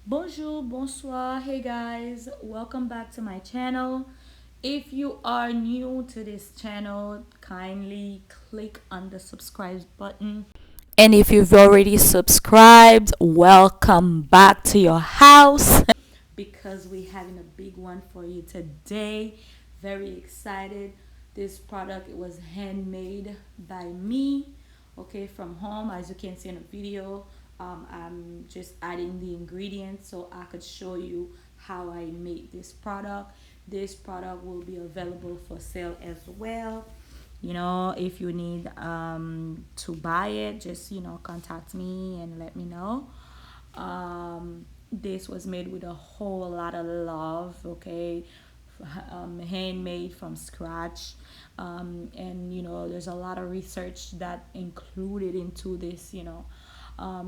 Bonjour, bonsoir, hey guys, welcome back to my channel. If you are new to this channel, kindly click on the subscribe button. And if you've already subscribed, welcome back to your house because we're having a big one for you today. Very excited. This product it was handmade by me, okay, from home. As you can see in the video, I'm just adding the ingredients so I could show you how I made this product. This product will be available for sale as well. If you need to buy it, just contact me and let me know. This was made with a whole lot of love, okay, handmade from scratch. And there's a lot of research that included into this.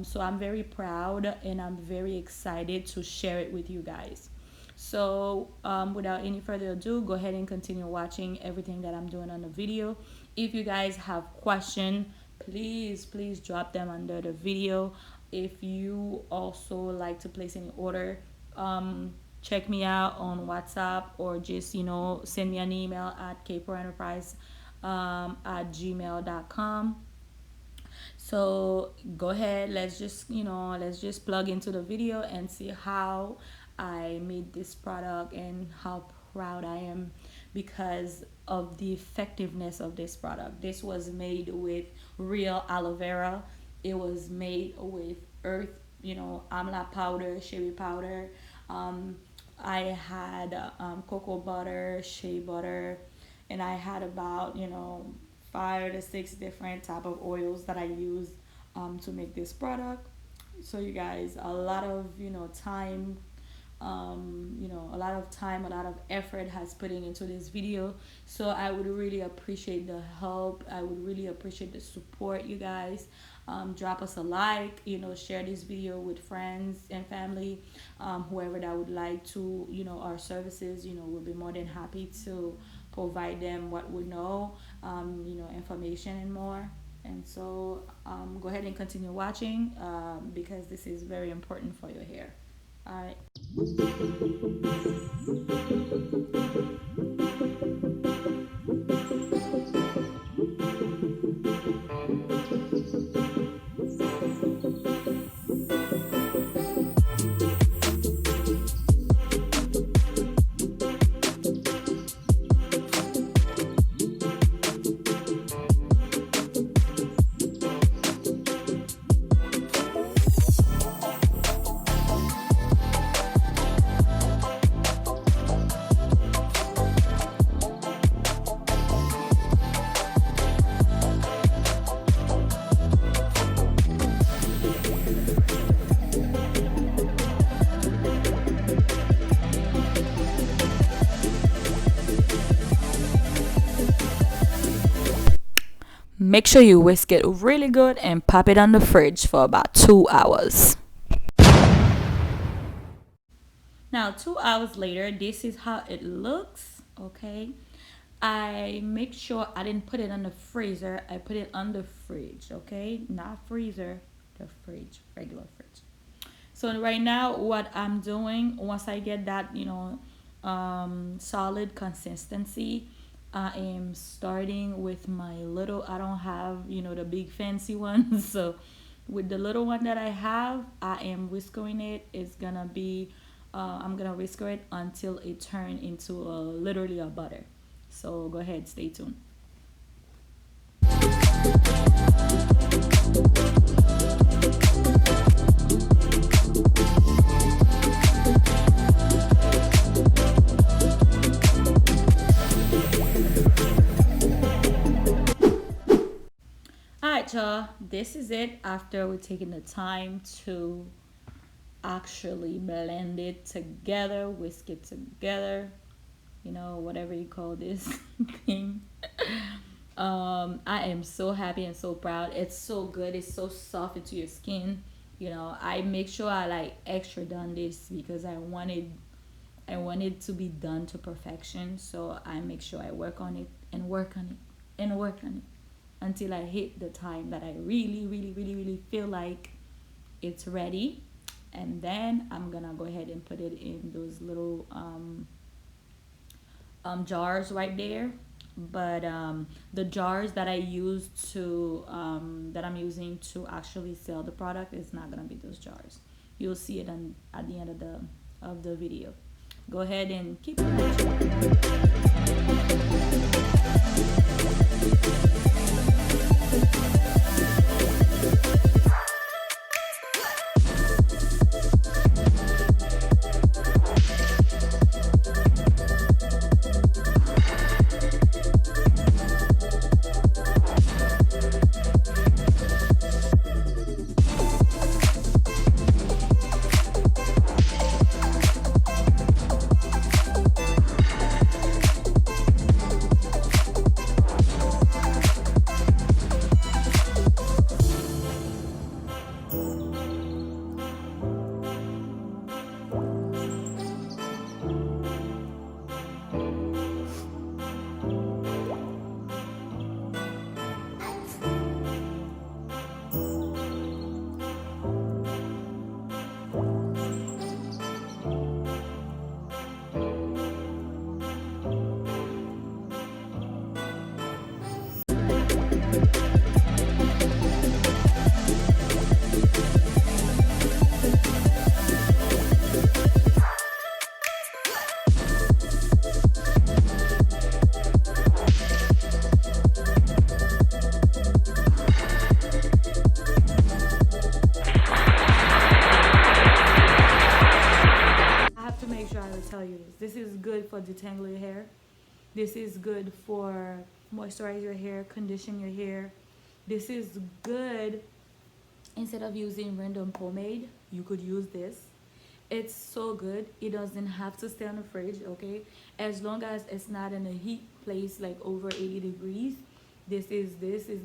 So I'm very proud and I'm very excited to share it with you guys. So without any further ado, go ahead and continue watching everything that I'm doing on the video. If you guys have questions, please drop them under the video. If you also like to place any order, check me out on WhatsApp or just send me an email at kporenterprise at gmail.com. So go ahead, let's just plug into the video and see how I made this product and how proud I am because of the effectiveness of this product. This was made with real aloe vera. It was made with earth, amla powder, sherry powder. um, I had cocoa butter, shea butter, and I had about 5 to 6 different type of oils that I use to make this product. So you guys, a lot of time, a lot of effort has putting into this video. So I would really appreciate the help. I would really appreciate the support, you guys. Drop us a like, share this video with friends and family, whoever that would like to, our services, we'll be more than happy to provide them what we know, information and more. And so go ahead and continue watching because this is very important for your hair. All right. Make sure you whisk it really good and pop it on the fridge for about 2 hours. Now, 2 hours later, this is how it looks. Okay. I make sure I didn't put it on the freezer. I put it on the fridge. Okay. Not freezer, the fridge, regular fridge. So right now, what I'm doing, once I get that, solid consistency, I am starting with my little. I don't have, the big fancy one. So with the little one that I have, I am whisking it. It's gonna be, I'm gonna whisk it until it turn into literally a butter. So go ahead, stay tuned. Alright, y'all, this is it after we're taking the time to actually blend it together, whisk it together, whatever you call this thing. I am so happy and so proud. It's so good, it's so soft into your skin. I make sure I like extra done this because I wanted to be done to perfection. So I make sure I work on it and work on it and work on it until I hit the time that I really, really, really, really feel like it's ready. and then I'm gonna go ahead and put it in those little jars right there. But the jars that I use to that I'm using to actually sell the product is not gonna be those jars. You'll see it at the end of the video. Go ahead and keep it. Tell you this is good for detangle your hair. This is good for moisturize your hair, condition your hair. This is good. Instead of using random pomade, you could use this. It's so good. It doesn't have to stay on the fridge, okay? As long as it's not in a heat place like over 80 degrees, this is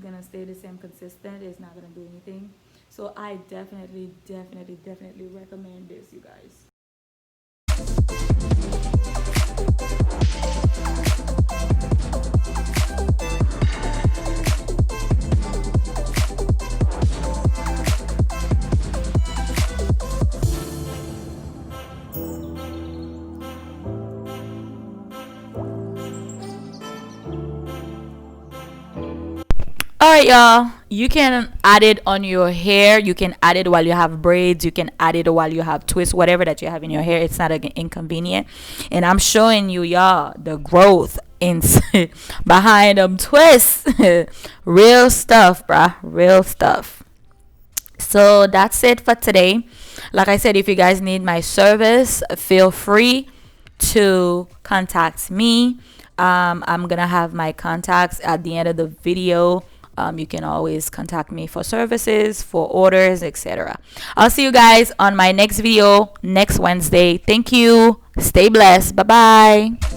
gonna stay the same consistent. It's not gonna do anything. So I definitely recommend this, you guys. All right, y'all. You can add it on your hair. You can add it while you have braids. You can add it while you have twists, whatever that you have in your hair. It's not inconvenient. And I'm showing you, y'all, the growth in behind them twists. Real stuff, bruh. Real stuff. So that's it for today. Like I said, if you guys need my service, feel free to contact me. I'm gonna have my contacts at the end of the video. You can always contact me for services, for orders, etc. I'll see you guys on my next video next Wednesday. Thank you. Stay blessed. Bye bye.